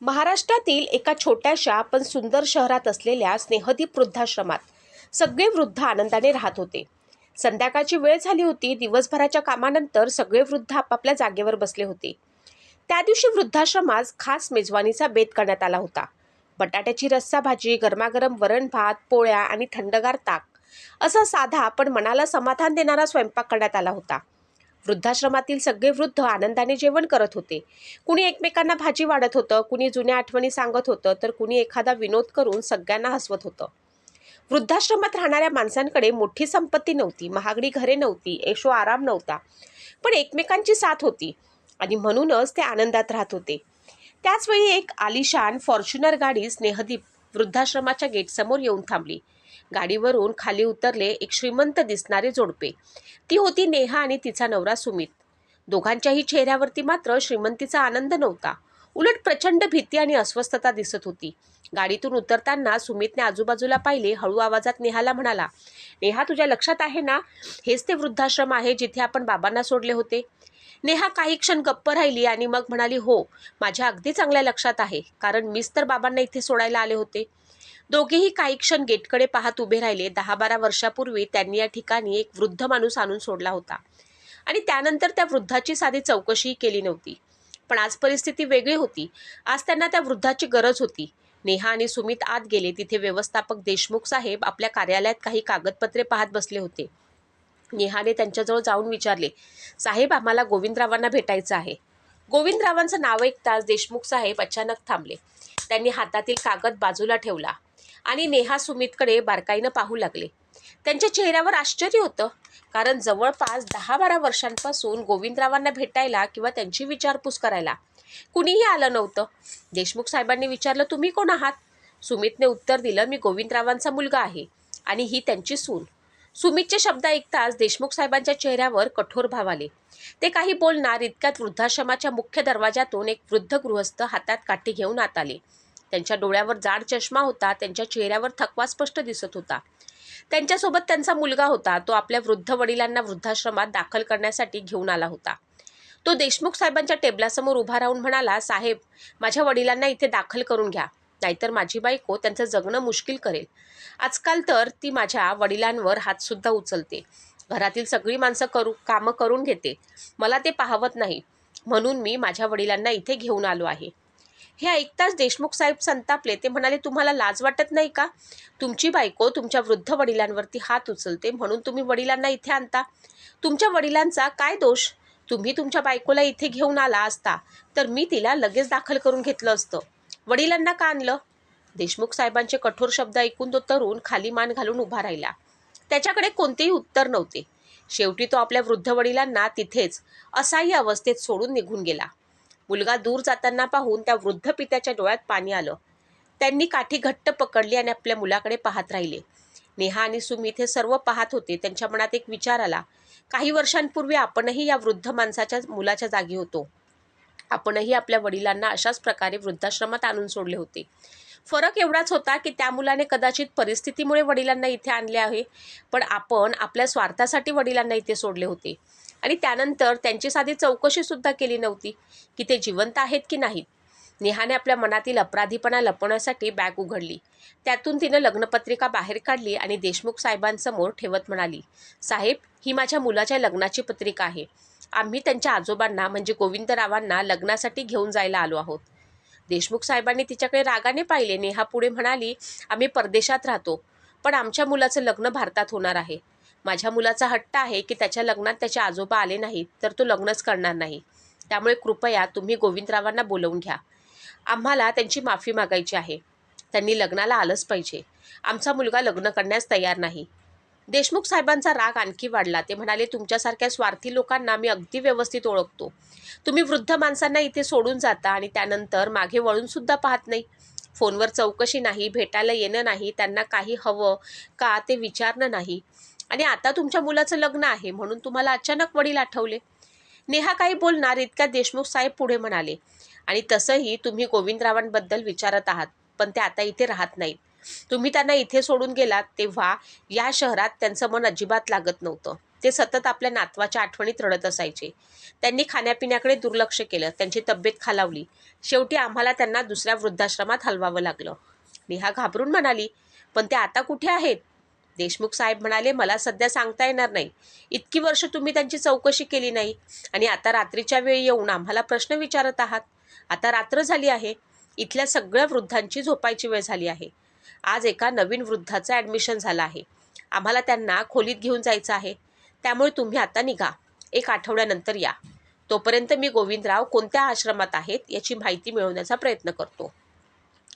महाराष्ट्रातील एका छोट्याशा पण सुंदर शहरात असलेल्या स्नेहदीप वृद्धाश्रमात सगळे वृद्ध आनंदाने राहत होते. संध्याकाळची वेळ झाली होती. दिवसभराच्या कामानंतर सगळे वृद्ध आपापल्या जागेवर बसले होते. त्या दिवशी वृद्धाश्रमात खास मेजवानीचा बेत करण्यात आला होता. बटाट्याची रस्सा भाजी, गरमागरम वरण भात, पोळ्या आणि थंडगार ताक असा साधा पण मनाला समाधान देणारा स्वयंपाक करण्यात आला होता. वृद्धाश्रमातील सगळे वृद्ध आनंदाने जेवण करत होते. कुणी एकमेकांना भाजी वाढत होतं, कुणी जुन्या आठवणी सांगत होतं, तर कुणी एखादा विनोद करून सगळ्यांना हसवत होतं. वृद्धाश्रमात राहणाऱ्या माणसांकडे मोठी संपत्ती नव्हती, महागडी घरे नव्हती, ऐशो आराम नव्हता, पण एकमेकांची साथ होती आणि म्हणूनच ते आनंदात राहत होते. त्याचवेळी एक आलिशान फॉर्च्युनर गाडी स्नेहदीप वृद्धाश्रमाच्या गेटसमोर येऊन थांबली. गाडीवरून खाली उतरले एक श्रीमंत दिसणारे जोडपे. ती होती नेहा आणि तिचा नवरा सुमित. दोघांच्याही चेहऱ्यावरती मात्र श्रीमंतीचा आनंद नव्हता, उलट प्रचंड भीती आणि अस्वस्थता दिसत होती. गाडीतून उतरताना सुमितने आजूबाजूला पाहिले. हळू आवाजात नेहाला म्हणाला, नेहा, तुझ्या लक्षात आहे ना, हेच ते वृद्धाश्रम आहे जिथे आपण बाबांना सोडले होते? नेहा काही क्षण गप्प राहिली आणि मग म्हणाली, हो, माझ्या अगदी चांगल्या लक्षात आहे, कारण मीच तर बाबांना इथे सोडायला आले होते. दोघेही काही क्षण गेटकडे पाहत उभे राहिले. 10-12 वर्षापूर्वी त्यांनी या ठिकाणी एक वृद्ध माणूस आणून सोडला होता आणि त्यानंतर त्या वृद्धाची साधी चौकशीही केली नव्हती. पण आज परिस्थिती वेगळी होती. आज त्यांना त्या वृद्धाची गरज होती. नेहा आणि सुमित आत गेले. तिथे व्यवस्थापक देशमुख साहेब आपल्या कार्यालयात काही कागदपत्रे पाहत बसले होते. नेहाने त्यांच्याजवळ जाऊन विचारले, साहेब, आम्हाला गोविंदरावांना भेटायचं आहे. गोविंदरावांचं नाव ऐकताच देशमुख साहेब अचानक थांबले. त्यांनी हातातील कागद बाजूला ठेवला आणि नेहा सुमितकडे बारकाईनं पाहू लागले. त्यांच्या चेहऱ्यावर आश्चर्य होतं, कारण जवळपास 10-12 वर्षांपासून गोविंदरावांना भेटायला किंवा त्यांची विचारपूस करायला कुणीही आलं नव्हतं. देशमुख साहेबांनी विचारलं, तुम्ही कोण आहात? सुमितने उत्तर दिलं, मी गोविंदरावांचा मुलगा आहे आणि ही त्यांची सून. सुमितचे शब्द ऐकताच देशमुख साहेबांच्या चेहऱ्यावर कठोर भाव आले. ते काही बोलणार इतक्यात वृद्धाश्रमाच्या मुख्य दरवाजातून एक वृद्ध गृहस्थ हातात काठी घेऊन आत आले. त्यांच्या डोळ्यावर जाड चष्मा होता. त्यांच्या चेहऱ्यावर थकवा स्पष्ट दिसत होता. त्यांच्यासोबत त्यांचा मुलगा होता. तो आपल्या वृद्ध वडिलांना वृद्धाश्रमात दाखल करण्यासाठी घेऊन आला होता. तो देशमुख साहेबांच्या टेबलासमोर उभा राहून म्हणाला, साहेब, माझ्या वडिलांना इथे दाखल करून घ्या, नाहीतर माझी बायको त्यांचं जगणं मुश्किल करेल. आजकाल तर ती माझ्या वडिलांवर हातसुद्धा उचलते. घरातील सगळी माणसं कामं करून घेते. मला ते पाहवत नाही, म्हणून मी माझ्या वडिलांना इथे घेऊन आलो आहे. हे ऐकताच देशमुख साहेब संतापले. ते म्हणाले, तुम्हाला लाज वाटत नाही का? तुमची बायको तुमच्या वृद्ध वडिलांवरती हात उचलते म्हणून तुम्ही वडिलांना इथे आणता. तुमच्या वडिलांचा काय दोष? तुम्ही तुमच्या बायकोला इथे घेऊन आला असता तर मी तिला लगेच दाखल करून घेतलं असतं. वडिलांना का आणलं? देशमुख साहेबांचे कठोर शब्द ऐकून तो तरुण खाली मान घालून उभा राहिला. त्याच्याकडे कोणतेही उत्तर नव्हते. शेवटी तो आपल्या वृद्ध वडिलांना तिथेच असहाय्य अवस्थेत सोडून निघून गेला. मुलगा दूर जाताना पाहून त्या वृद्ध पित्याच्या डोळ्यात पाणी आलं. त्यांनी काठी घट्ट पकडली आणि आपल्या मुलाकडे पाहत राहिले. नेहा आणि सुमित हे सर्व पाहत होते. त्यांच्या मनात एक विचार आला, काही वर्षांपूर्वी आपणही या वृद्ध माणसाच्या मुलाच्या जागी होतो. आपणही आपल्या वडिलांना अशाच प्रकारे वृद्धाश्रमात आणून सोडले होते. फरक एवढाच होता की त्या मुलाने कदाचित परिस्थितीमुळे वडिलांना इथे आणले आहे, पण आपण आपल्या स्वार्थासाठी वडिलांना इथे सोडले होते आणि त्यानंतर त्यांची साधी चौकशी सुद्धा केली नव्हती की ते जिवंत आहेत की नाहीत. नेहाने आपल्या मनातील अपराधीपणा लपवण्यासाठी बॅग उघडली. त्यातून तिनं लग्नपत्रिका बाहेर काढली आणि देशमुख साहेबांसमोर ठेवत म्हणाली, साहेब, ही माझ्या मुलाच्या लग्नाची पत्रिका आहे. आम्ही त्यांच्या आजोबांना म्हणजे गोविंदरावांना लग्नासाठी घेऊन जायला आलो आहोत. देशमुख साहेबांनी तिच्याकडे रागाने पाहिले. नेहा पुढे म्हणाली, आम्ही परदेशात राहतो, पण आमच्या मुलाचं लग्न भारतात होणार आहे. माझ्या मुलाचा हट्ट आहे की त्याच्या लग्नात त्याचे आजोबा आले नाहीत तर तो लग्नच करणार नाही. त्यामुळे कृपया तुम्ही गोविंदरावांना बोलवून घ्या. आम्हाला त्यांची माफी मागायची आहे. त्यांनी लग्नाला आलंच पाहिजे. आमचा मुलगा लग्न करण्यास तयार नाही. देशमुख साहेबांचा राग आणखी वाढला. ते म्हणाले, तुमच्यासारख्या स्वार्थी लोकांना मी अगदी व्यवस्थित ओळखतो. तुम्ही वृद्ध माणसांना इथे सोडून जाता आणि त्यानंतर मागे वळून सुद्धा पाहत नाही. फोनवर चौकशी नाही, भेटायला येणं नाही, त्यांना काही हवं का ते विचारणं नाही. आणि आता तुमच्या मुलाचं लग्न आहे म्हणून तुम्हाला अचानक वडील आठवले. नेहा काही बोलणार इतक्यात देशमुख साहेब पुढे म्हणाले, आणि तसंही तुम्ही गोविंदरावांबद्दल विचारत आहात, पण ते आता इथे राहत नाहीत. तुम्ही त्यांना इथे सोडून गेलात तेव्हा या शहरात त्यांचं मन अजिबात लागत नव्हतं. ते सतत आपल्या नातवाच्या आठवणीत रडत असायचे. त्यांनी खाण्यापिण्याकडे दुर्लक्ष केलं, त्यांची तब्येत खालावली. शेवटी आम्हाला त्यांना दुसऱ्या वृद्धाश्रमात हलवावं लागलं. नेहा घाबरून म्हणाली, पण ते आता कुठे आहेत? देशमुख साहेब म्हणाले, मला सध्या सांगता येणार नाही. इतकी वर्ष तुम्ही त्यांची चौकशी केली नाही आणि आता रात्रीच्या वेळी येऊन आम्हाला प्रश्न विचारत आहात. आता रात्र झाली आहे. इथल्या सगळ्या वृद्धांची झोपायची वेळ झाली आहे. आज एका नवीन वृद्धाचं ॲडमिशन झालं आहे. आम्हाला त्यांना खोलीत घेऊन जायचं आहे. त्यामुळे तुम्ही आता निघा. 1 आठवड्यानंतर या. तोपर्यंत मी गोविंदराव कोणत्या आश्रमात आहेत याची माहिती मिळवण्याचा प्रयत्न करतो.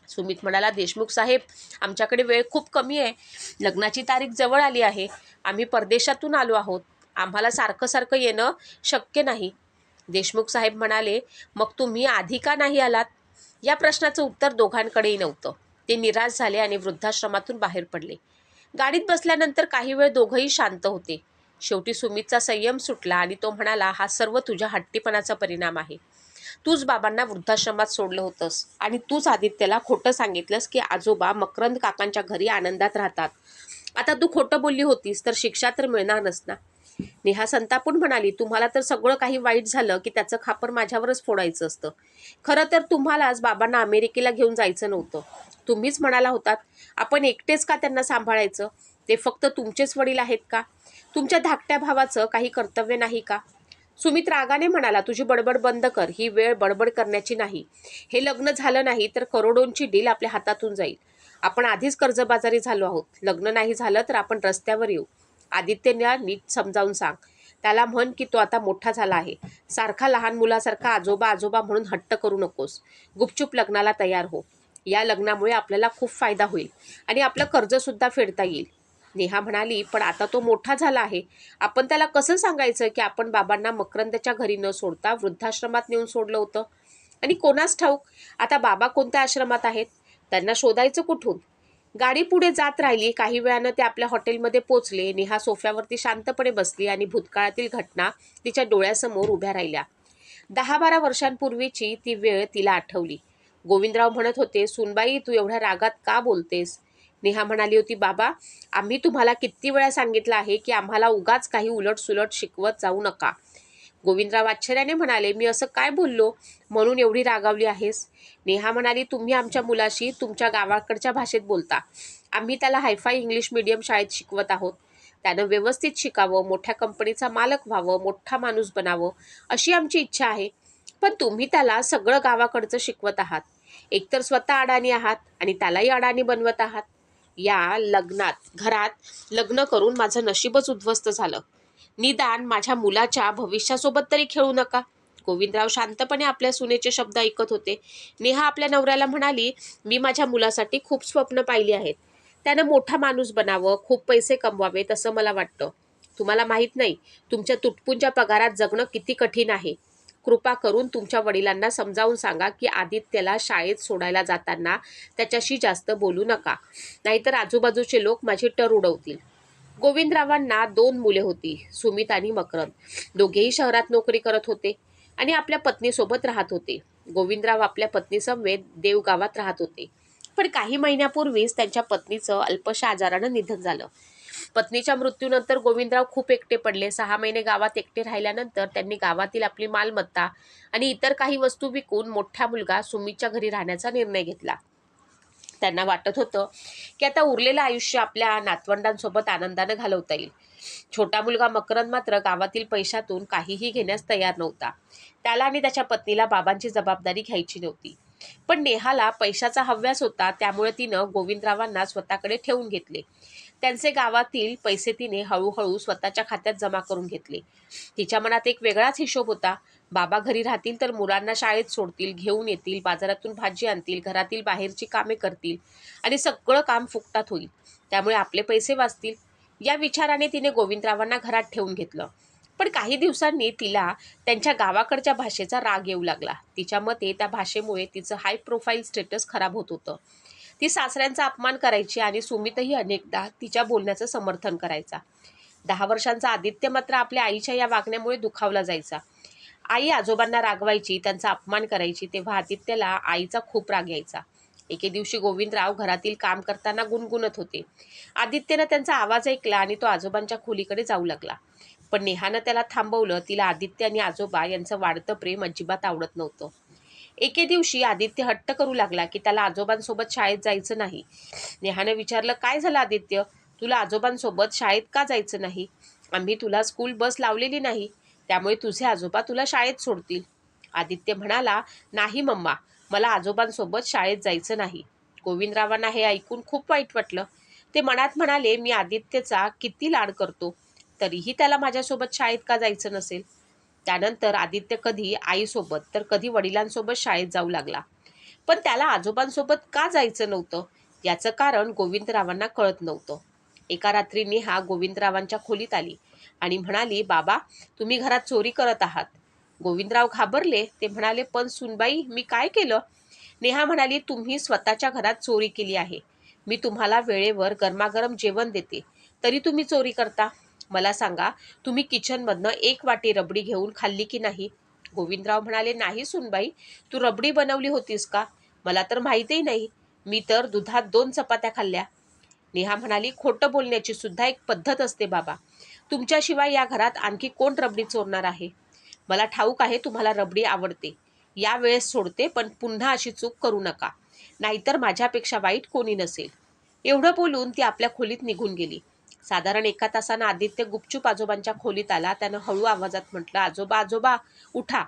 सुमित म्हणाला, देशमुख साहेब, आमच्याकडे वेळ खूप कमी आहे. लग्नाची तारीख जवळ आली आहे. आम्ही परदेशातून आलो आहोत. आम्हाला सारखं सारखं येणं शक्य नाही. देशमुख साहेब म्हणाले, मग तुम्ही आधी का नाही आलात? या प्रश्नाचं उत्तर दोघांकडेही नव्हतं. ते निराश झाले आणि वृद्धाश्रमातून बाहेर पडले. गाडीत बसल्यानंतर काही वेळ दोघंही शांत होते. शेवटी सुमितचा संयम सुटला आणि तो म्हणाला, हा सर्व तुझ्या हट्टीपणाचा परिणाम आहे. तूच बाबांना वृद्धाश्रमात सोडलं होतंस आणि तूच आदित्यला खोटं सांगितलंस की आजोबा मकरंद काकांच्या घरी आनंदात राहतात. आता तू खोटं बोलली होतीस तर शिक्षा तर मिळणार नसणार. नेहा संतापून म्हणाली, तुम्हाला तर सगळं काही वाईट झालं की त्याचं खापर माझ्यावरच फोडायचं असतं. खरं तर तुम्हालाच बाबांना अमेरिकेला घेऊन जायचं नव्हतं. तुम्हीच म्हणाला होतात, आपण एकटेच का त्यांना सांभाळायचं? ते फक्त तुमचेच वडील आहेत का? तुमच्या धाकट्या भावाचं काही कर्तव्य नाही का? सुमित रागाने म्हणाला, तुझी बडबड बंद कर. ही वेळ बडबड करण्याची नाही. हे लग्न झालं नाही तर करोडोंची डील आपल्या हातातून जाईल. आपण आधीच कर्जबाजारी झालो आहोत. लग्न नाही झालं तर आपण रस्त्यावर येऊ. आदित्यला नीट समजावून सांग. त्याला म्हण की तो आता मोठा झाला आहे. सारखा लहान मुलासारखा आजोबा आजोबा म्हणून हट्ट करू नकोस. गुपचूप लग्नाला तयार हो. या लग्नामुळे आपल्याला खूप फायदा होईल आणि आपलं कर्जसुद्धा फेडता येईल. नेहा म्हणाली, पण आता तो मोठा झाला आहे. आपण त्याला कसं सांगायचं की आपण बाबांना मकरंदच्या घरी न सोडता वृद्धाश्रमात नेऊन सोडलं होतं? आणि कोणास ठाऊक आता बाबा कोणत्या आश्रमात आहेत? त्यांना शोधायचं कुठून? गाडी पुढे जात राहिली. काही वेळानं ते आपल्या हॉटेलमध्ये पोचले. नेहा सोफ्यावरती शांतपणे बसली आणि भूतकाळातील घटना तिच्या डोळ्यासमोर उभ्या राहिल्या. 10-12 वर्षांपूर्वीची ती वेळ तिला आठवली. गोविंदराव म्हणत होते, सुनबाई, तू एवढ्या रागात का बोलतेस? नेहा म्हणाली होती, बाबा, आम्ही तुम्हाला किती वेळा सांगितलं आहे की आम्हाला उगाच काही उलटसुलट शिकवत जाऊ नका. गोविंदराव आश्चर्याने म्हणाले, मी असं काय बोललो म्हणून एवढी रागावली आहेस? नेहा म्हणाली, तुम्ही आमच्या मुलाशी तुमच्या गावाकडच्या भाषेत बोलता. आम्ही त्याला हायफाय इंग्लिश मीडियम शाळेत शिकवत आहोत. त्यानं व्यवस्थित शिकावं, मोठ्या कंपनीचा मालक व्हावं, मोठा माणूस बनावं, अशी आमची इच्छा आहे. पण तुम्ही त्याला सगळं गावाकडचं शिकवत आहात. एकतर स्वतः अडाणी आहात आणि त्यालाही अडाणी बनवत आहात. या घरात लग्न करून माझं नशीबच उद्ध्वस्त झालं. निदान माझ्या मुलाच्या भविष्यासोबत तरी खेळू नका. गोविंदराव शांतपणे आपल्या सुनेचे शब्द ऐकत होते. नेहा आपल्या नवऱ्याला म्हणाली, मी माझ्या मुलासाठी खूप स्वप्न पाहिली आहेत. त्यानं मोठा माणूस बनावं, खूप पैसे कमवावेत असं मला वाटतं. तुम्हाला माहीत नाही, तुमच्या तुटपुंच्या पगारात जगणं किती कठीण आहे. कृपा करून तुमच्या वडिलांना समजावून सांगा की आदित्यला शाळेत सोडायला जाताना त्याच्याशी जास्त बोलू नका, नाहीतर आजूबाजूचे लोक माझी टर उडवतील. गोविंदरावांना 2 मुले होती, सुमित आणि मकरंद. दोघेही शहरात नोकरी करत होते आणि आपल्या पत्नीसोबत राहत होते. गोविंदराव आपल्या पत्नीसमवेत देवगावात राहत होते. पण काही महिन्यापूर्वीच त्यांच्या पत्नीचं अल्पशा आजारानं निधन झालं. पत्नीच्या मृत्यूनंतर गोविंदराव खूप एकटे पडले. 6 महिने गावात एकटे राहिल्यानंतर त्यांनी गावातील आपली मालमत्ता आणि इतर काही वस्तू विकून मोठा मुलगा सुमितच्या घरी राहण्याचा निर्णय घेतला. त्यांना वाटत होतं की आता उरलेलं आयुष्य आपल्या नातवंडांसोबत आनंदानं घालवता येईल. छोटा मुलगा मकरंद मात्र गावातील पैशातून काहीही घेण्यास तयार नव्हता. त्याला आणि त्याच्या पत्नीला बाबांची जबाबदारी घ्यायची नव्हती. पण नेहाला पैशाचा हव्यास होता, त्यामुळे तिनं गोविंदरावांना स्वतःकडे ठेवून घेतले. त्यांचे गावातील पैसे तिने हळूहळू स्वतःच्या खात्यात जमा करून घेतले. तिच्या मनात एक वेगळाच हिशोब होता. बाबा घरी राहतील तर मुलांना शाळेत सोडतील, घेऊन येतील, बाजारातून भाजी आणतील, घरातील बाहेरची कामे करतील आणि सगळं काम फुकटात होईल. त्यामुळे आपले पैसे वाचतील. या विचाराने तिने गोविंदरावांना घरात ठेवून घेतलं. पण काही दिवसांनी तिला त्यांच्या गावाकडच्या भाषेचा राग येऊ लागला. तिच्या मते त्या भाषेमुळे तिचं हाय प्रोफाईल स्टेटस खराब होत होतं. ती सासऱ्यांचा अपमान करायची आणि सुमितही अनेकदा तिच्या बोलण्याचं समर्थन करायचा. 10 वर्षांचा आदित्य मात्र आपल्या आईच्या या वागण्यामुळे दुखावला जायचा. आई आजोबांना रागवायची, त्यांचा अपमान करायची, तेव्हा आदित्यला आईचा खूप राग यायचा. एके दिवशी गोविंदराव घरातील काम करताना गुणगुणत होते. आदित्यनं त्यांचा आवाज ऐकला आणि तो आजोबांच्या खोलीकडे जाऊ लागला. पण नेहानं त्याला थांबवलं. तिला आदित्य आणि आजोबा यांचं वाढतं प्रेम अजिबात आवडत नव्हतं. एके दिवशी आदित्य हट्ट करू लागला की त्याला आजोबांसोबत शाळेत जायचं नाही. नेहानं विचारलं, काय झालं आदित्य, तुला आजोबांसोबत शाळेत का जायचं नाही? आम्ही तुला स्कूल बस लावलेली नाही, त्यामुळे तुझे आजोबा तुला शाळेत सोडतील. आदित्य म्हणाला, नाही मम्मा, मला आजोबांसोबत शाळेत जायचं नाही. गोविंदरावांना हे ऐकून खूप वाईट वाटलं. ते मनात म्हणाले, मी आदित्यचा किती लाड करतो, तरीही त्याला माझ्यासोबत शाळेत का जायचं नसेल? त्यानंतर आदित्य कधी आईसोबत तर कधी वडिलांसोबत शाळेत जाऊ लागला. पण त्याला आजोबांसोबत का जायचं नव्हतं याचं कारण गोविंदरावांना कळत नव्हतं. एका रात्री नेहा गोविंदरावांच्या खोलीत आली आणि म्हणाली, बाबा, तुम्ही घरात चोरी करत आहात. गोविंदराव घाबरले. ते म्हणाले, पण सुनबाई, मी काय केलं? नेहा म्हणाली, तुम्ही स्वतःच्या घरात चोरी केली आहे. मी तुम्हाला वेळेवर गरमागरम जेवण देते, तरी तुम्ही चोरी करता. मला सांगा, तुम्ही किचनमधनं एक वाटी रबडी घेऊन खाल्ली की नाही? गोविंदराव म्हणाले, नाही सुनबाई, तू रबडी बनवली होतीस का? मला तर माहितीही नाही. मी तर दुधात 2 चपात्या खाल्ल्या. नेहा म्हणाली, खोटं बोलण्याची सुद्धा एक पद्धत असते बाबा. तुमच्याशिवाय या घरात आणखी कोण रबडी चोरणार आहे? मला ठाऊक आहे तुम्हाला रबडी आवडते. या वेळेस सोडते, पण पुन्हा अशी चूक करू नका, नाहीतर माझ्यापेक्षा वाईट कोणी नसेल. एवढं बोलून ती आपल्या खोलीत निघून गेली. साधारण 1 तासानं आदित्य गुपचूप आजोबांच्या खोलीत आला. त्यानं हळू आवाजात म्हटलं, आजोबा, आजोबा, उठा.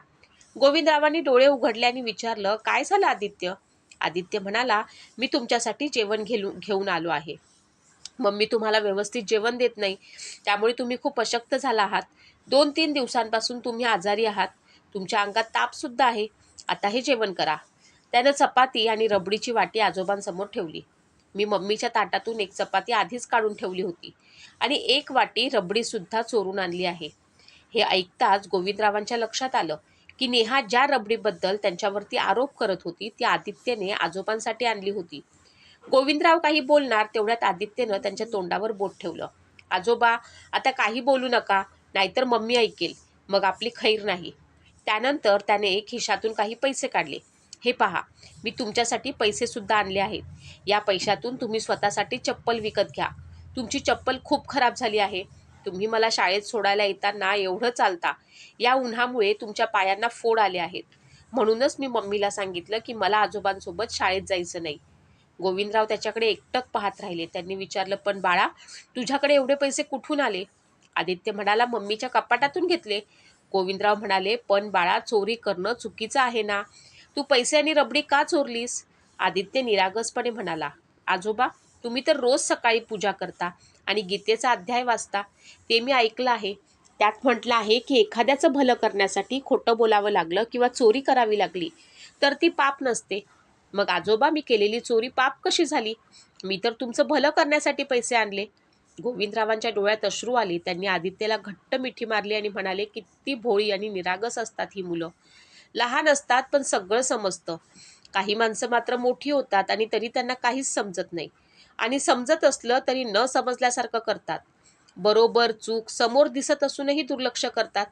गोविंदरावांनी डोळे उघडले आणि विचारलं, काय झालं आदित्य? आदित्य म्हणाला, मी तुमच्यासाठी जेवण घेऊन आलो आहे. मम्मी तुम्हाला व्यवस्थित जेवण देत नाही, त्यामुळे तुम्ही खूप अशक्त झाला आहात. 2-3 दिवसांपासून तुम्ही आजारी आहात. तुमच्या अंगात ताप सुद्धा आहे. आता हे जेवण करा. त्यानं चपाती आणि रबडीची वाटी आजोबांसमोर ठेवली. मी मम्मीच्या ताटातून 1 चपाती आधीच काढून ठेवली होती आणि 1 वाटी रबडी सुद्धा चोरून आणली आहे. हे ऐकताच गोविंदरावांच्या लक्षात आलं की नेहा ज्या रबडीबद्दल त्यांच्यावरती आरोप करत होती ती आदित्यने आजोबांसाठी आणली होती. गोविंदराव काही बोलणार तेवढ्यात आदित्यनं त्यांच्या तोंडावर बोट ठेवलं. आजोबा, आता काही बोलू नका, नाहीतर मम्मी ऐकेल, मग आपली खैर नाही. त्यानंतर त्याने एक खिशातून काही पैसे काढले. हे पहा, मी तुमच्यासाठी पैसे सुद्धा आणले आहेत. या पैशातून तुम्ही स्वतःसाठी चप्पल विकत घ्या. तुमची चप्पल खूप खराब झाली आहे. तुम्ही मला शाळेत सोडायला येताना एवढं चालता. या उन्हामुळे तुमच्या पायांना फोड आले आहेत. म्हणूनच मी मम्मीला सांगितलं की मला आजोबांसोबत शाळेत जायचं नाही. गोविंदराव त्याच्याकडे एकटक पाहत राहिले. त्यांनी विचारलं, पण बाळा, तुझ्याकडे एवढे पैसे कुठून आले? आदित्य म्हणाला, मम्मीच्या कपाटातून घेतले. गोविंदराव म्हणाले, पण बाळा, चोरी करणं चुकीचं आहे ना? तू पैसे आणि रबडी का चोरलीस? आदित्य निरागसपणे म्हणाला, आजोबा, तुम्ही तर रोज सकाळी पूजा करता आणि गीतेचा अध्याय वाचता. ते मी ऐकलं आहे. त्यात म्हटलं आहे की एखाद्याचं भलं करण्यासाठी खोटं बोलावं लागलं किंवा चोरी करावी लागली तर ती पाप नसते. मग आजोबा, मी केलेली चोरी पाप कशी झाली? मी तर तुमचं भलं करण्यासाठी पैसे आणले. गोविंदरावांच्या डोळ्यात अश्रू आले. त्यांनी आदित्यला घट्ट मिठी मारली आणि म्हणाले, किती भोळी आणि निरागस असतात ही मुलं. लहान असतात पण सगळं समजतं. काही माणसं मात्र मोठी होतात आणि तरी त्यांना काहीच समजत नाही, आणि समजत असलं तरी न समजल्यासारखं करतात. बरोबर चूक समोर दिसत असूनही दुर्लक्ष करतात.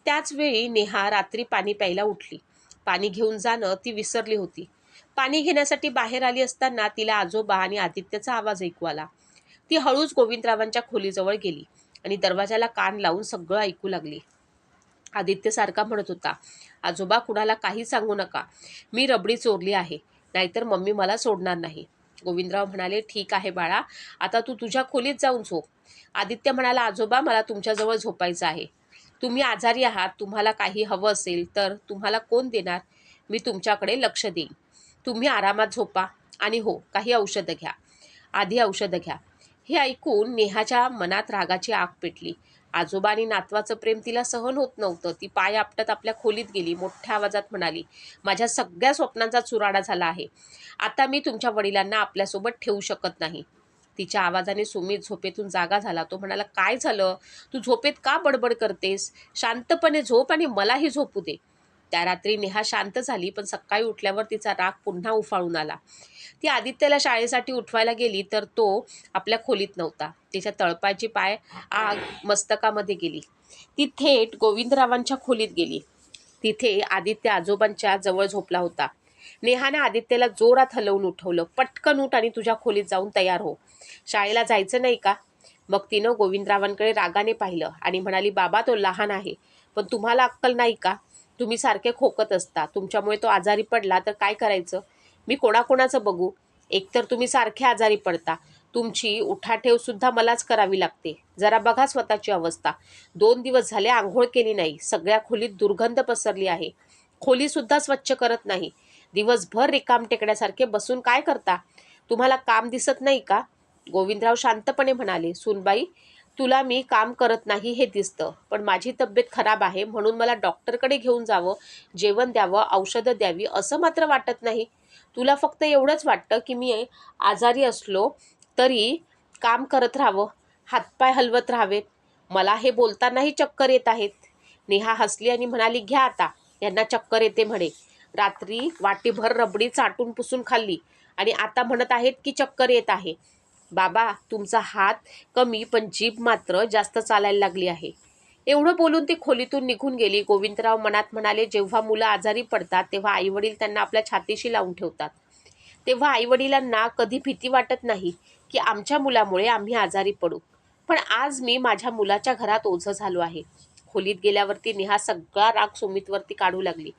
त्याच वेळी नेहा रात्री पाणी प्यायला उठली. पाणी घेऊन जाणं ती विसरली होती. पाणी घेण्यासाठी बाहेर आली असताना तिला आजोबा आणि आदित्यचा आवाज ऐकू आला. ती हळूच गोविंदरावांच्या खोलीजवळ गेली आणि दरवाजाला कान लावून सगळं ऐकू लागली. आदित्य सारखा म्हणत होता, आजोबा, कुणाला काही सांगू नका. मी रबडी चोरली आहे, नाहीतर मम्मी मला सोडणार नाही. गोविंदराव म्हणाले, ठीक आहे बाळा, आता तू तुझ्या खोलीत जाऊन झोप. आदित्य म्हणाला, आजोबा, मला तुमच्याजवळ झोपायचं आहे. तुम्ही आजारी आहात, तुम्हाला काही हवं असेल तर तुम्हाला कोण देणार? मी तुमच्याकडे लक्ष देईन. तुम्ही आरामात झोपा आणि हो, काही औषधं घ्या. आधी औषधं घ्या. हे ऐकून नेहाच्या मनात रागाची आग पेटली. आजोबा आणि नातवाचं प्रेम तिला सहन होत नव्हतं. ती पाय आपटत आपल्या खोलीत गेली. मोठ्या आवाजात म्हणाली, माझ्या सगळ्या स्वप्नांचा चुराडा झाला आहे. आता मी तुमच्या वडिलांना आपल्यासोबत ठेवू शकत नाही. तिच्या आवाजाने सुमित झोपेतून जागा झाला. तो म्हणाला, काय झालं? तू झोपेत का बडबड करतेस? शांतपणे झोप आणि मलाही झोपू दे. त्या रात्री नेहा शांत झाली, पण सकाळी उठल्यावर तिचा राग पुन्हा उफाळून आला. ती आदित्यला शाळेसाठी उठवायला गेली तर तो आपल्या खोलीत नव्हता. तिच्या तळपायची पाय आग मस्तकामध्ये गेली. ती थेट गोविंदरावांच्या खोलीत गेली. तिथे आदित्य आजोबांच्या जवळ झोपला होता. नेहाने आदित्यला जोरात हलवून उठवलं. पटकन उठ आणि तुझ्या खोलीत जाऊन तयार हो. शाळेला जायचं नाही का? मग तिनं गोविंदरावांकडे रागाने पाहिलं आणि म्हणाली, बाबा तो लहान आहे, पण तुम्हाला अक्कल नाही का? तुम्ही सारखे खोकत असता, तुमच्यामुळे तो आजारी पडला तर काय करायचं? मी कोणाकोणाचं बघू? एकतर तुम्ही सारखे आजारी पडता, तुमची उठाठेव सुद्धा मलाच करावी लागते. जरा बघा स्वतःची अवस्था. 2 दिवस झाले आंघोळ केली नाही, सगळ्या खोलीत दुर्गंध पसरली आहे. खोली सुद्धा स्वच्छ करत नाही. दिवसभर रिकाम टेकड्यासारखे बसून काय करता? तुम्हाला काम दिसत नाही का? गोविंदराव शांतपणे म्हणाले, सुनबाई, तुला मी काम करत नाही हे दिसतं, पण माझी तब्येत खराब आहे म्हणून मला डॉक्टरकडे घेऊन जावं, जेवण द्यावं, औषधं द्यावी असं मात्र वाटत नाही. तुला फक्त एवढंच वाटतं की मी आजारी असलो तरी काम करत राहावं, हातपाय हलवत राहावेत. मला हे बोलतानाही चक्कर येत आहेत. नेहा हसली आणि म्हणाली, घ्या आता, यांना चक्कर येते म्हणे. रात्री वाटीभर रबडी चाटून पुसून खाल्ली आणि आता म्हणत आहेत की चक्कर येत आहे. बाबा, तुमचा हात कमी पण जीभ मात्र जास्त चालायला लागली आहे. एवढं बोलून ती खोलीतून निघून गेली. गोविंदराव मनात म्हणाले, जेव्हा मुलं आजारी पडतात तेव्हा आईवडील त्यांना आपल्या छातीशी लावून ठेवतात. तेव्हा आईवडिलांना कधी भीती वाटत नाही की आमच्या मुलामुळे आम्ही आजारी पडू. पण आज मी माझ्या मुलाच्या घरात ओझं झालो आहे. खोलीत गेल्यावरती नेहा सगळा राग सुमितवरती काढू लागली.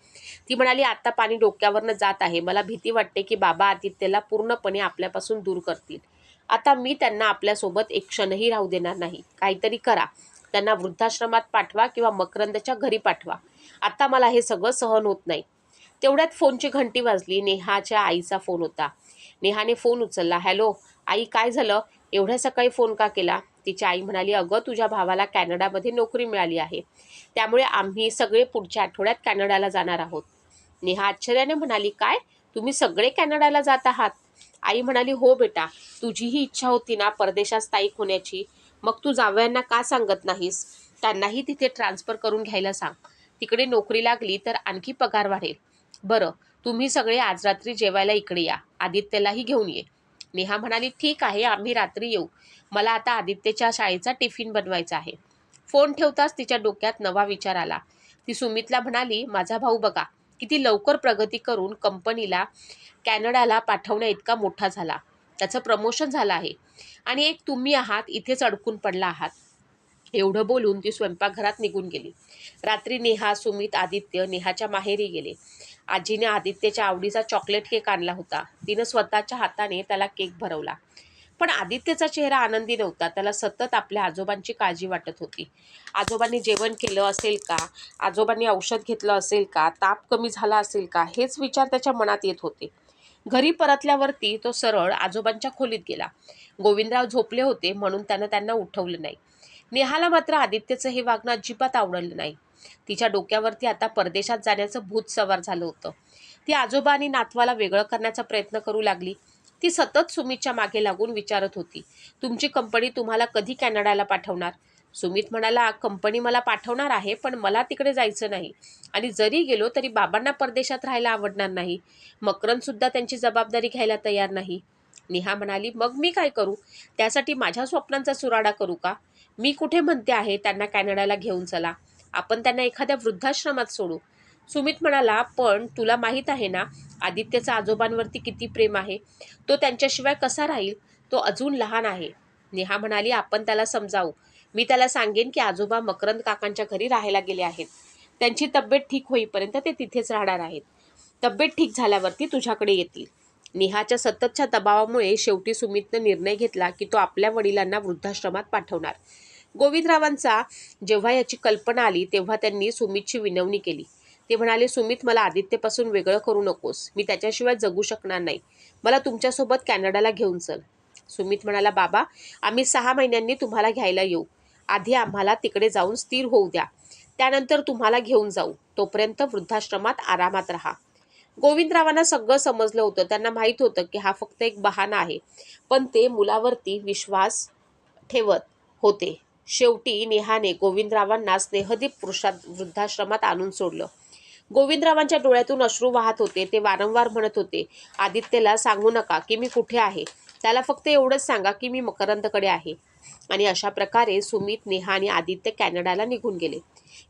ती म्हणाली, आता पाणी डोक्यावरनं जात आहे. मला भीती वाटते की बाबा आदित्यला पूर्णपणे आपल्यापासून दूर करतील. आता मी त्यांना आपल्यासोबत एक क्षणही राहू देणार नाही. काहीतरी करा. त्यांना वृद्धाश्रमात पाठवा किंवा मकरंदच्या घरी पाठवा. आता मला हे सगळं सहन होत नाही. तेवढ्यात फोनची घंटी वाजली. नेहाच्या आईचा फोन होता. नेहाने फोन उचलला. हॅलो आई, काय झालं? एवढ्या सकाळी फोन का केला? तिची आई म्हणाली, अगं तुझ्या भावाला कॅनडामध्ये नोकरी मिळाली आहे, त्यामुळे आम्ही सगळे पुढच्या आठवड्यात कॅनडाला जाणार आहोत. नेहा आश्चर्याने म्हणाली, काय, तुम्ही सगळे कॅनडाला जात आहात? आई म्हणाली, हो बेटा, तुझीही इच्छा होती ना परदेशात स्थायिक होण्याची, मग तू जावयांना का सांगत नाहीस? त्यांनाही तिथे ट्रान्सफर करून घ्यायला सांग. तिकडे नोकरी लागली तर आणखी पगार वाढेल. बरं, तुम्ही सगळे आज रात्री जेवायला इकडे या, आदित्यलाही घेऊन ये. नेहा म्हणाली, ठीक आहे, आम्ही रात्री येऊ. मला आता आदित्यच्या शाळेचा टिफिन बनवायचा आहे. फोन ठेवताच तिच्या डोक्यात नवा विचार आला. ती सुमितला म्हणाली, माझा भाऊ बघा किती लवकर प्रगती करून कंपनीला कॅनडाला पाठवण्या इतका मोठा झाला. त्याचं प्रमोशन झालं आहे आणि एक तुम्ही आहात इथेच अडकून पडला आहात. एवढं बोलून ती स्वयंपाकघरात निघून गेली. रात्री नेहा, सुमित, आदित्य नेहाच्या माहेरी गेले. आजीने आदित्यच्या आवडीचा चॉकलेट केक आणला होता. तिनं स्वतःच्या हाताने त्याला केक भरवला. पण आदित्यचा चेहरा आनंदी नव्हता. त्याला सतत आपल्या आजोबांची काळजी वाटत होती. आजोबांनी जेवण केलं असेल का? आजोबांनी औषध घेतलं असेल का? ताप कमी झाला असेल का? हेच विचार त्याच्या मनात येत होते. घरी परतल्यावरती तो सरळ आजोबांच्या खोलीत गेला. गोविंदराव झोपले होते म्हणून त्यानं त्यांना उठवलं नाही. नेहाला मात्र आदित्यचं हे वागणं अजिबात आवडलं नाही. तिच्या डोक्यावरती आता परदेशात जाण्याचं भूत सवार झालं होतं. ती आजोबा आणि नातवाला वेगळं करण्याचा प्रयत्न करू लागली. ती सतत सुमितच्या मागे लागून विचारत होती, तुमची कंपनी तुम्हाला कधी कॅनडाला पाठवणार? सुमित म्हणाला, कंपनी मला पाठवणार आहे, पण मला तिकडे जायचं नाही. आणि जरी गेलो तरी बाबांना परदेशात राहायला आवडणार नाही. मकरंद सुद्धा त्यांची जबाबदारी घ्यायला तयार नाही. नेहा म्हणाली, मग मी काय करू? त्यासाठी माझ्या स्वप्नांचा चुराडा करू का? मी कुठे म्हणते आहे त्यांना कॅनडाला घेऊन चला. आपण त्यांना एखाद्या वृद्धाश्रमात सोडू. सुमित म्हणाला, पण तुला माहीत आहे ना आदित्यचा आजोबांवरती किती प्रेम आहे. तो त्यांच्याशिवाय कसा राहील? तो अजून लहान आहे. नेहा म्हणाली, आपण त्याला समजावू. मी त्याला सांगेन की आजोबा मकरंद काकांच्या घरी राहायला गेले आहेत. त्यांची तब्येत ठीक होईपर्यंत ते तिथेच राहणार आहेत. तब्येत ठीक झाल्यावरती तुझ्याकडे येतील. नेहाच्या सततच्या दबावामुळे शेवटी सुमितनं निर्णय घेतला की तो आपल्या वडिलांना वृद्धाश्रमात पाठवणार. गोविंदरावांचा जेव्हा याची कल्पना आली तेव्हा त्यांनी सुमितची विनवणी केली. ते म्हणाले, सुमित, मला आदित्यपासून वेगळं करू नकोस. मी त्याच्याशिवाय जगू शकणार नाही. मला तुमच्यासोबत कॅनडाला घेऊन चल. सुमित म्हणाला, बाबा, आम्ही 6 महिन्यांनी तुम्हाला घ्यायला येऊ. आधी आम्हाला तिकडे जाऊन स्थिर होऊ द्या. त्यानंतर तुम्हाला घेऊन जाऊ. तोपर्यंत वृद्धाश्रमात आरामात राहा. गोविंदरावांना सगळं समजलं होतं. त्यांना माहीत होतं की हा फक्त एक बहाणा आहे, पण ते मुलावरती विश्वास ठेवत होते. शेवटी नेहाने गोविंदरावांना स्नेहदीप वृद्धाश्रमात आणून सोडलं. गोविंदरावांच्या डोळ्यातून अश्रू वाहत होते. ते वारंवार म्हणत होते, आदित्यला सांगू नका की मी कुठे आहे. त्याला फक्त एवढंच सांगा की मी मकरंदकडे आहे. आणि अशा प्रकारे सुमित, नेहा आणि आदित्य कॅनडाला निघून गेले.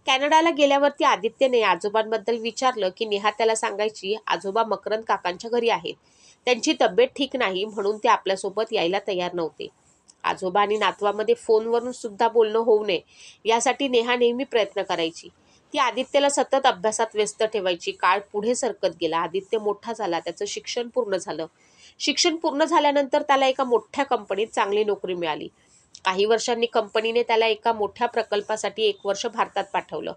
कॅनडाला गेल्यावरती आदित्यने आजोबांबद्दल विचारलं की नेहा त्याला सांगायची, आजोबा मकरंद काकांच्या घरी आहेत. त्यांची तब्येत ठीक नाही म्हणून ते आपल्यासोबत यायला तयार नव्हते. आजोबा आणि नातवामध्ये फोनवरून सुद्धा बोलणं होऊ नये यासाठी नेहा नेहमी प्रयत्न करायची. ती आदित्यला सतत अभ्यासात व्यस्त ठेवायची. काळ पुढे सरकत गेला. आदित्य मोठा झाला. त्याचं शिक्षण पूर्ण झालं. शिक्षण पूर्ण झाल्यानंतर त्याला एका मोठ्या कंपनीत चांगली नोकरी मिळाली. काही वर्षांनी कंपनीने त्याला एका मोठ्या प्रकल्पासाठी 1 वर्ष भारतात पाठवलं.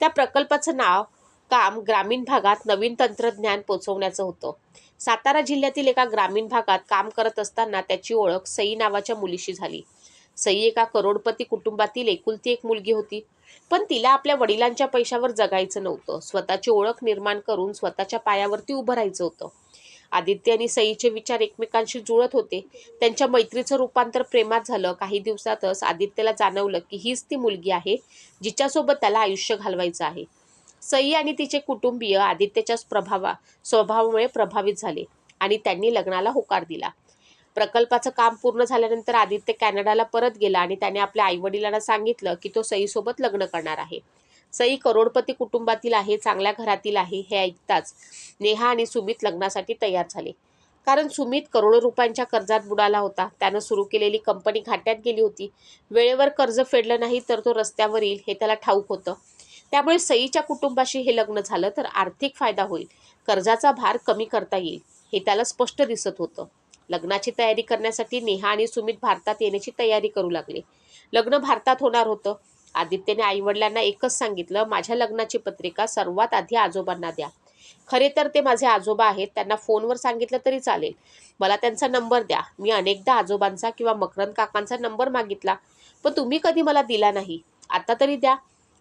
त्या प्रकल्पाचं काम ग्रामीण भागात नवीन तंत्रज्ञान पोहोचवण्याचं होतं. सातारा जिल्ह्यातील एका ग्रामीण भागात काम करत असताना त्याची ओळख सई नावाच्या मुलीशी झाली. सई एका करोडपती कुटुंबातील एकुलती एक मुलगी होती. पण तिला आपल्या वडिलांच्या पैशावर जगायचं नव्हतं. स्वतःची ओळख निर्माण करून स्वतःच्या पायावरती उभं राहायचं होतं. आदित्य आणि सईचे विचार एकमेकांशी जुळत होते. त्यांच्या मैत्रीचं रूपांतर प्रेमात झालं. काही दिवसातच आदित्यला जाणवलं की हीच ती मुलगी आहे जिच्यासोबत त्याला आयुष्य घालवायचं आहे. सई आणि तिचे कुटुंबीय आदित्यच्या स्वभावामुळे प्रभावित झाले आणि त्यांनी लग्नाला होकार दिला. प्रकल्पाचं काम पूर्ण झाल्यानंतर आदित्य कॅनडाला परत गेला आणि त्याने आपल्या आईवडिलांना सांगितलं की तो सईसोबत लग्न करणार आहे. सई करोडपती कुटुंबातील आहे, चांगल्या घरातील आहे. हे ऐकताच नेहा आणि सुमित लग्नासाठी तयार झाले. कारण सुमित करोडो रुपयांच्या कर्जात बुडाला होता. त्यानं सुरू केलेली कंपनी घाट्यात गेली होती. वेळेवर कर्ज फेडलं नाही तर तो रस्त्यावर येईल हे त्याला ठाऊक होतं. त्यामुळे सईच्या कुटुंबाशी हे लग्न झालं तर आर्थिक फायदा होईल, कर्जाचा भार कमी करता येईल हे त्याला स्पष्ट दिसत होतं. लग्नाची तयारी करण्यासाठी नेहा आणि सुमित भारतात येण्याची तयारी करू लागले. लग्न भारतात होणार होतं. आदित्यने आईवडिलांना एकच सांगितलं, माझ्या लग्नाची पत्रिका सर्वात आधी आजोबांना द्या. खरे तर ते माझे आजोबा आहेत. त्यांना फोनवर सांगितलं तरी चालेल. मला त्यांचा नंबर द्या. मी अनेकदा आजोबांचा किंवा मकरंद काकांचा नंबर मागितला, पण तुम्ही कधी मला दिला नाही. आता तरी द्या.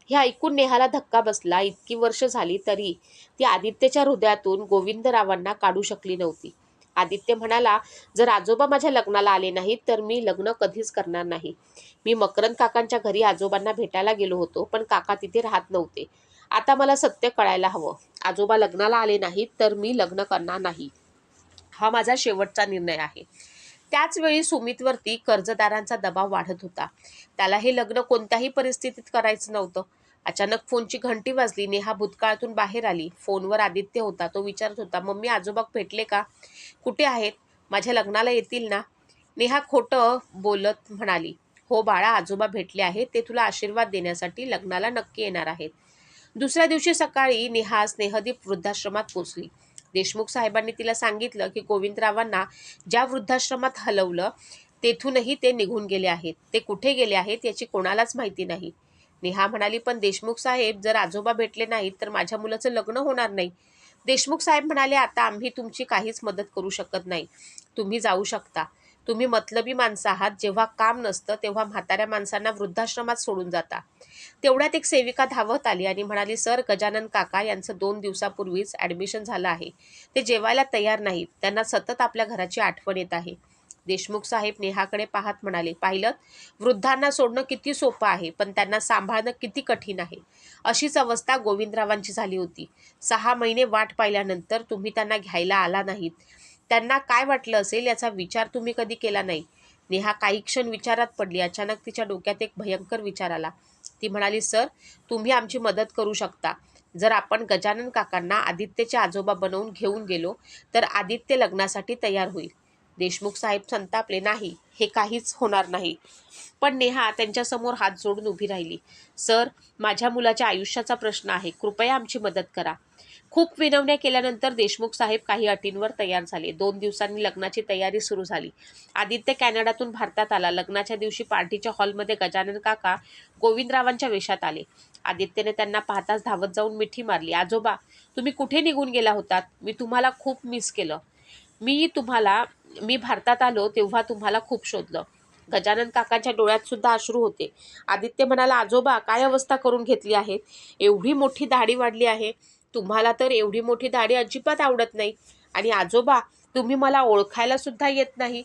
हे ऐकून नेहाला धक्का बसला. इतकी वर्ष झाली तरी ती आदित्यच्या हृदयातून गोविंदरावांना काढू शकली नव्हती. आदित्य म्हणाला, जर आजोबा माझ्या लग्नाला आले नाहीत तर मी लग्न कधीच करणार नाही. मी मकरंद काकांच्या घरी आजोबांना भेटायला गेलो होतो, पण काका तिथे राहत नव्हते. आता मला सत्य कळायला हवं. आजोबा लग्नाला आले नाहीत तर मी लग्न करणार नाही. हा माझा शेवटचा निर्णय आहे. त्याच वेळी सुमितवरती कर्जदारांचा दबाव वाढत होता. त्याला हे लग्न कोणत्याही परिस्थितीत करायचं नव्हतं. अचानक फोनची घंटी वाजली. नेहा भूतकाळातून बाहेर आली. फोनवर आदित्य होता. तो विचारत होता, मम्मी आजोबा भेटले का? कुठे आहेत? माझ्या लग्नाला येतील ना? नेहा खोटं बोलत म्हणाली, हो बाळा, आजोबा भेटले आहेत. ते तुला आशीर्वाद देण्यासाठी लग्नाला नक्की येणार आहेत. दुसऱ्या दिवशी सकाळी नेहा स्नेहदीप वृद्धाश्रमात पोचली. देशमुख साहेबांनी तिला सांगितलं की गोविंदरावांना ज्या वृद्धाश्रमात हलवलं तेथूनही ते निघून गेले आहेत. ते कुठे गेले आहेत याची कोणालाच माहिती नाही. नेहा म्हणाली, पण देशमुख साहेब, जर आजोबा भेटले नाहीत तर माझ्या मुलाचं लग्न होणार नाही. देशमुख साहेब म्हणाले, आता आम्ही तुमची काहीच मदत करू शकत नाही. तुम्ही जाऊ शकता. तुम्ही मतलबी माणसं आहात. जेव्हा काम नसतं तेव्हा म्हाताऱ्या माणसांना वृद्धाश्रमात सोडून जाता. तेवढ्यात एक सेविका धावत आली आणि म्हणाली, सर, गजानन काका यांचं 2 दिवसापूर्वीच ॲडमिशन झालं आहे. ते जेवायला तयार नाहीत. त्यांना सतत आपल्या घराची आठवण येत आहे. देशमुख साहेब नेहाकडे पाहत म्हणाले, पाहिलं, वृद्धांना सोडणं किती सोपं आहे, पण त्यांना सांभाळणं किती कठीण आहे. अशीच अवस्था गोविंदरावांची झाली होती. 6 महिने वाट पाहिल्यानंतर तुम्ही त्यांना घ्यायला आला नाहीत. त्यांना काय वाटलं असेल याचा विचार तुम्ही कधी केला नाही. नेहा काही क्षण विचारात पडली. अचानक तिच्या डोक्यात एक भयंकर विचार आला. ती म्हणाली, सर, तुम्ही आमची मदत करू शकता. जर आपण गजानन काकांना आदित्यचे आजोबा बनवून घेऊन गेलो तर आदित्य लग्नासाठी तयार होईल. देशमुख साहेब संतापले, नाही, हे काहीच होणार नाही. पण नेहा त्यांच्यासमोर हात जोडून उभी राहिली. सर, माझ्या मुलाच्या आयुष्याचा प्रश्न आहे. कृपया आमची मदत करा. खूप विनवण्या केल्यानंतर देशमुख साहेब काही अटींवर तयार झाले. 2 दिवसांनी लग्नाची तयारी सुरू झाली. आदित्य कॅनडातून भारतात आला. लग्नाच्या दिवशी पार्टीच्या हॉलमध्ये गजानन काका गोविंदरावांच्या वेशात आले. आदित्यने त्यांना पाहताच धावत जाऊन मिठी मारली. आजोबा, तुम्ही कुठे निघून गेला होतात? मी तुम्हाला खूप मिस केलं. मी भारतात आलो तेव्हा तुम्हाला खूप शोधलं. गजानन काकांच्या डोळ्यात सुद्धा अश्रू होते. आदित्य म्हणाला, आजोबा, काय अवस्था करून घेतली आहे. एवढी मोठी दाढी वाढली आहे. तुम्हाला तर एवढी मोठी दाढी अजिबात आवडत नाही. आणि आजोबा, तुम्ही मला ओळखायला सुद्धा येत नाही.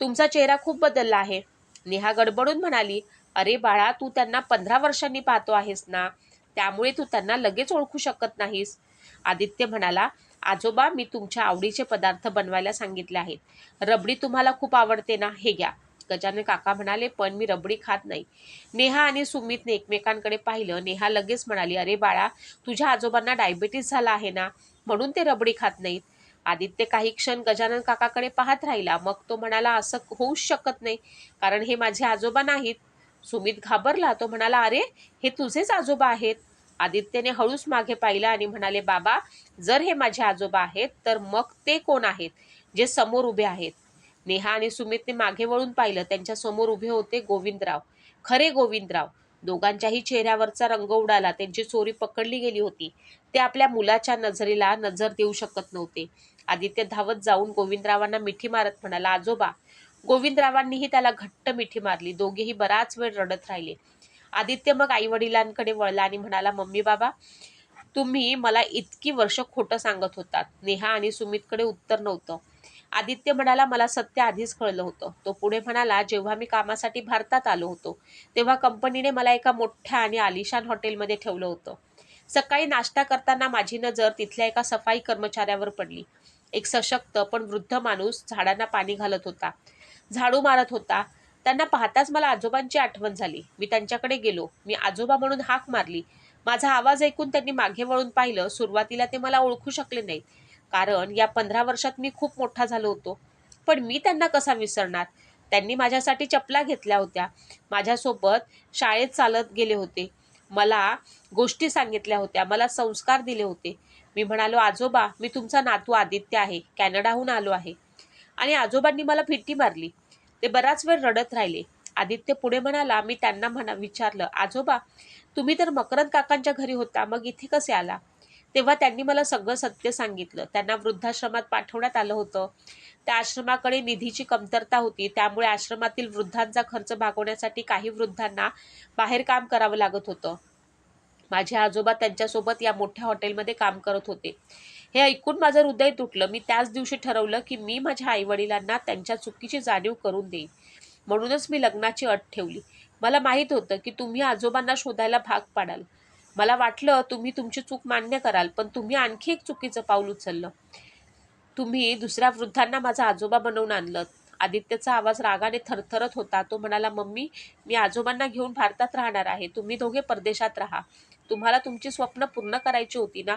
तुमचा चेहरा खूप बदलला आहे. नेहा गडबडून म्हणाली, अरे बाळा, तू त्यांना 15 वर्षांनी पाहतो आहेस ना, त्यामुळे तू त्यांना लगेच ओळखू शकत नाहीस. आदित्य म्हणाला, आजोबा, मी तुमच्या आवडीचे पदार्थ बनवायला सांगितले आहेत. रबडी तुम्हाला खूप आवडते ना, हे घ्या. गजानन काका म्हणाले, पण मी रबडी खात नाही. नेहा आणि सुमितने एकमेकांकडे पाहिलं. नेहा लगेच म्हणाली, अरे बाळा, तुझ्या आजोबांना डायबिटीस झाला आहे ना, म्हणून ते रबडी खात नाहीत. आदित्य काही क्षण गजानन काकाकडे पाहत राहिला. मग तो म्हणाला, असं होऊच शकत नाही, कारण हे माझे आजोबा नाहीत. सुमित घाबरला. तो म्हणाला, अरे हे तुझेच आजोबा आहेत. आदित्यने हळूच मागे पाहिलं आणि म्हणाले, बाबा जर हे माझे आजोबा आहेत तर मग ते कोण आहेत जे समोर उभे आहेत? नेहा आणि सुमितने मागे वळून पाहिलं. त्यांच्या समोर उभे होते गोविंदराव, खरे गोविंदराव. दोघांच्याही चेहऱ्यावरचा रंग उडाला. त्यांची चोरी पकडली गेली होती. ते आपल्या मुलाच्या नजरेला नजर देऊ शकत नव्हते. आदित्य धावत जाऊन गोविंदरावांना मिठी मारत म्हणाला, आजोबा. गोविंदरावांनीही त्याला घट्ट मिठी मारली. दोघेही बराच वेळ रडत राहिले. आदित्य मग आई वडिलांकडे वळला आणि म्हणाला, मम्मी बाबा, तुम्ही मला इतकी वर्ष खोटं सांगत होतात. नेहा आणि सुमितकडे उत्तर नव्हतं. आदित्य म्हणाला, मला सत्य आधीच कळलं होतं. तो पुढे म्हणाला, जेव्हा मी कामासाठी भारतात आलो होतो तेव्हा कंपनीने मला एका मोठ्या आणि आलिशान हॉटेलमध्ये ठेवलं होतं. सकाळी नाश्ता करताना माझी नजर तिथल्या एका सफाई कर्मचाऱ्यावर पडली. एक सशक्त पण वृद्ध माणूस झाडांना पाणी घालत होता, झाडू मारत होता. त्यांना पाहताच मला आजोबांची आठवण झाली. मी त्यांच्याकडे गेलो. मी आजोबा म्हणून हाक मारली. माझा आवाज ऐकून त्यांनी मागे वळून पाहिलं. सुरुवातीला ते मला ओळखू शकले नाहीत, कारण या 15 वर्षात मी खूप मोठा झालो होतो. पण मी त्यांना कसा विसरणार? त्यांनी माझ्यासाठी चपला घेतल्या होत्या, माझ्यासोबत शाळेत चालत गेले होते, मला गोष्टी सांगितल्या होत्या, मला संस्कार दिले होते. मी म्हणालो, आजोबा मी तुमचा नातू आदित्य आहे, कॅनडाहून आलो आहे. आणि आजोबांनी मला फिट्टी मारली. ते बराच वेळ रडत राहिले. आदित्य पुढे म्हणाला, मी त्यांना विचारलं, आजोबा तुम्ही तर मकरंद काकांच्या घरी होता, मग इथे कसे आला? तेव्हा त्यांनी मला सगळं सत्य सांगितलं. त्यांना वृद्धाश्रमात पाठवण्यात आलं होतं. त्या आश्रमाकडे निधीची कमतरता होती, त्यामुळे आश्रमातील वृद्धांचा खर्च भागवण्यासाठी काही वृद्धांना बाहेर काम करावं लागत होतं. माझे आजोबा त्यांच्यासोबत या मोठ्या हॉटेलमध्ये काम करत होते. हे ऐकून माझं हृदय तुटलं. मी त्याच दिवशी ठरवलं की मी माझ्या आईवडिलांना त्यांच्या चुकीची जाणीव करून देईन. म्हणूनच मी लग्नाची अट ठेवली. मला माहीत होतं की तुम्ही आजोबांना शोधायला भाग पाडाल. मला वाटलं तुम्ही तुमची चूक मान्य कराल, पण तुम्ही आणखी एक चुकीचं पाऊल उचललं. तुम्ही दुसऱ्या वृद्धांना माझा आजोबा बनवून आणलं. आदित्यचा आवाज रागाने थरथरत होता. तो म्हणाला, मम्मी मी आजोबांना घेऊन भारतात राहणार आहे. तुम्ही दोघे परदेशात राहा. तुम्हाला तुमची स्वप्न पूर्ण करायची होती ना?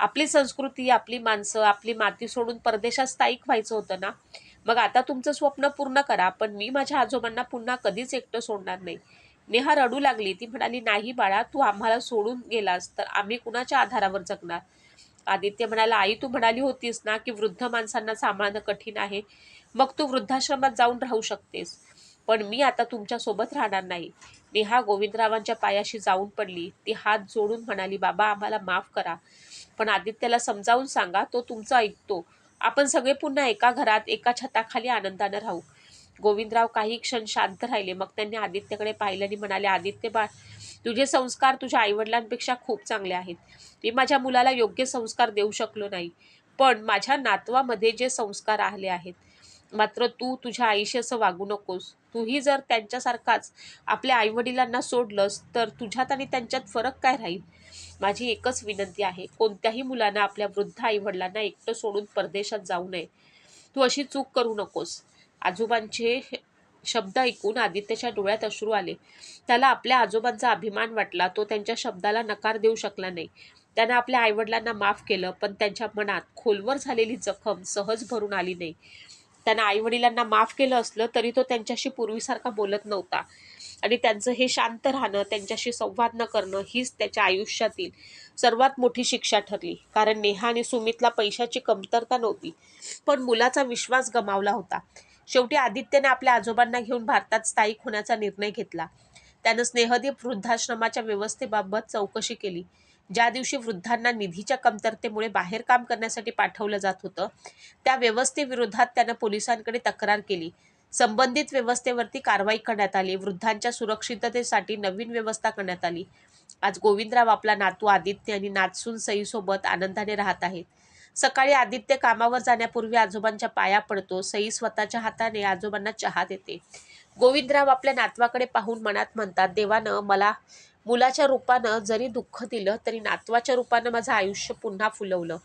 आपली संस्कृती, आपली माणसं, आपली माती सोडून परदेशात स्थायिक व्हायचं होतं ना? मग आता तुमचं स्वप्न पूर्ण करा, पण मी माझ्या आजोबांना पुन्हा कधीच एकटं सोडणार नाही. नेहा रडू लागली. ती म्हणाली, नाही बाळा, तू आम्हाला सोडून गेलास तर आम्ही कुणाच्या आधारावर जगणार? आदित्य म्हणाला, आई तू म्हणाली होतीस ना की वृद्ध माणसांना सांभाळणं कठीण आहे, मग तू वृद्धाश्रमात जाऊन राहू शकतेस, पण मी आता तुमच्या सोबत राहणार नाही. नेहा गोविंदरावांच्या पायाशी जाऊन पडली. ती हात जोडून म्हणाली, बाबा आम्हाला माफ करा, पण आदित्यला समजावून सांगा, तो तुमचं ऐकतो. आपण सगळे पुन्हा एका घरात एका छताखाली आनंदानं राहू. गोविंदराव काही क्षण शांत राहिले. मग त्यांनी आदित्यकडे पाहिलं आणि म्हणाले, आदित्य बाळ, तुझे संस्कार तुझ्या आईवडिलांपेक्षा खूप चांगले आहेत. मी माझ्या मुलाला योग्य संस्कार देऊ शकलो नाही, पण माझ्या नातवामध्ये जे संस्कार आले आहेत. मात्र तू तुझ्या आईशी असं वागू नकोस. तूही जर त्यांच्यासारखाच आपल्या आईवडिलांना सोडलंस तर तुझ्यात आणि त्यांच्यात फरक काय राहील? माझी एकच विनंती आहे, कोणत्याही मुलांना आपल्या वृद्ध आईवडिलांना एकटं सोडून परदेशात जाऊ नये. तू अशी चूक करू नकोस. आजोबांचे शब्द ऐकून आदित्यच्या डोळ्यात अश्रू आले. त्याला आपल्या आजोबांचा अभिमान वाटला. तो त्यांच्या शब्दाला नकार देऊ शकला नाही. त्यानं आपल्या आईवडिलांना माफ केलं, पण त्यांच्या मनात खोलवर झालेली जखम सहज भरून आली नाही. त्यानं आईवडिलांना माफ केलं असलं तरी तो त्यांच्याशी पूर्वीसारखा बोलत नव्हता. आणि त्यांचं हे शांत राहणं, त्यांच्याशी संवाद न करणं, हीच त्याच्या आयुष्यातील सर्वात मोठी शिक्षा ठरली. कारण नेहा आणि सुमितला पैशाची कमतरता नव्हती, पण मुलाचा विश्वास गमावला होता. शेवटी आदित्यने आपल्या आजोबांना घेऊन भारतात स्थायिक होण्याचा निर्णय घेतला. त्यानं स्नेहदीप वृद्धाश्रमाच्या व्यवस्थेबाबत चौकशी केली. ज्या दिवशी वृद्धांना निधीच्या कमतरतेमुळे बाहेर काम करण्यासाठी पाठवलं जात होतं, त्या व्यवस्थेविरोधात त्यानं पोलिसांकडे तक्रार केली. संबंधित व्यवस्थेवरती कारवाई करण्यात आली. वृद्धांच्या सुरक्षिततेसाठी नवीन व्यवस्था करण्यात आली. आज गोविंदराव आपला नातू आदित्य आणि नातसून सईसोबत आनंदाने राहत आहेत. सकाळी आदित्य कामावर जाण्यापूर्वी आजोबांच्या पाया पडतो. सई स्वतःच्या हाताने आजोबांना चहा देते. गोविंदराव आपल्या नातवाकडे पाहून मनात म्हणतात, देवानं मला मुलाच्या रूपानं जरी दुःख दिलं तरी नातवाच्या रूपानं माझं आयुष्य पुन्हा फुलवलं.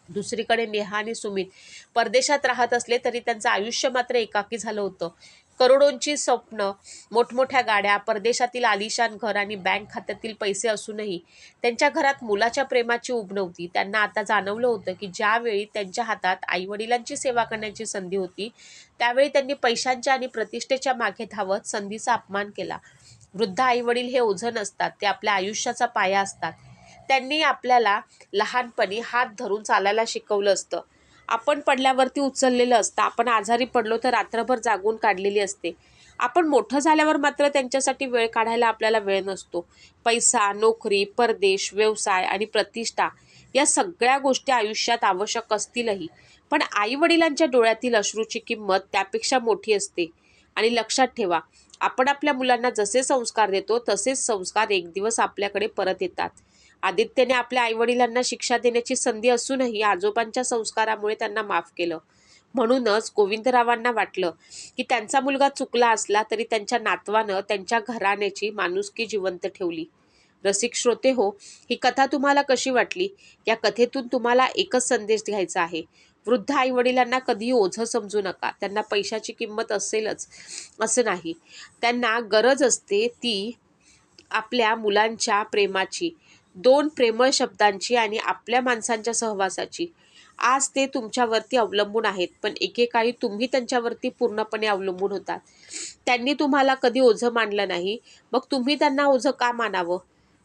दुसरीकडे नेहा आणि सुमित परदेशात राहत असले तरी त्यांचं आयुष्य मात्र एकाकी झालं होतं. करोडोंची स्वप्न, मोठमोठ्या गाड्या, परदेशातील आलिशान घर आणि बँक खात्यातील पैसे असूनही त्यांच्या घरात मुलाच्या प्रेमाची उब नव्हती. त्यांना आता जाणवलं होतं की ज्यावेळी त्यांच्या हातात आईवडिलांची सेवा करण्याची संधी होती, त्यावेळी त्यांनी पैशांच्या आणि प्रतिष्ठेच्या मागे धावत संधीचा अपमान केला. वृद्ध आईवडील हे ओझं नसतात, ते आपल्या आयुष्याचा पाया असतात. त्यांनी आपल्याला लहानपणी हात धरून चालायला शिकवलं असतं. आपण पडल्यावरती उचललेलं असतं. आपण आजारी पडलो तर रात्रभर जागून काढलेली असते. आपण मोठं झाल्यावर मात्र त्यांच्यासाठी वेळ काढायला आपल्याला वेळ नसतो. पैसा, नोकरी, परदेश, व्यवसाय आणि प्रतिष्ठा या सगळ्या गोष्टी आयुष्यात आवश्यक असतीलही, पण आईवडिलांच्या डोळ्यातील अश्रूची किंमत त्यापेक्षा मोठी असते. आणि लक्षात ठेवा, आपण आपल्या मुलांना जसे संस्कार देतो तसेच संस्कार एक दिवस आपल्याकडे परत येतात. आदित्यने आपल्या आईवडिलांना शिक्षा देण्याची संधी असूनही आजोबांच्या संस्कारामुळे त्यांना माफ केलं. म्हणूनच गोविंदरावांना वाटलं की त्यांचा मुलगा चुकला असला तरी त्यांच्या नातवानं त्यांच्या घराण्याची माणुसकी जिवंत ठेवली. रसिक श्रोते हो, ही कथा तुम्हाला कशी वाटली? या कथेतून तुम्हाला एकच संदेश घ्यायचा आहे. वृद्ध आईवडिलांना कधीही ओझं समजू नका. त्यांना पैशाची किंमत असेलच असं नाही. त्यांना गरज असते ती आपल्या मुलांच्या प्रेमाची, 2 प्रेमळ शब्दांची आणि आपल्या माणसांच्या सहवासाची. आज ते तुमच्यावरती अवलंबून आहेत, पण एकेकाळी तुम्ही त्यांच्यावरती पूर्णपणे अवलंबून होतात. त्यांनी तुम्हाला कधी ओझं मानलं नाही, मग तुम्ही त्यांना ओझं का मानावं?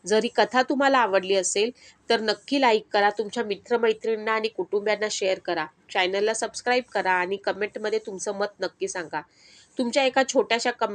जर ही कथा तुम्हाला आवडली असेल तर नक्की लाईक करा, तुमच्या मित्रमैत्रिणींना आणि कुटुंबियांना शेअर करा, चॅनलला सबस्क्राईब करा आणि कमेंटमध्ये तुमचं मत नक्की सांगा. तुमच्या एका छोट्याशा कमेंट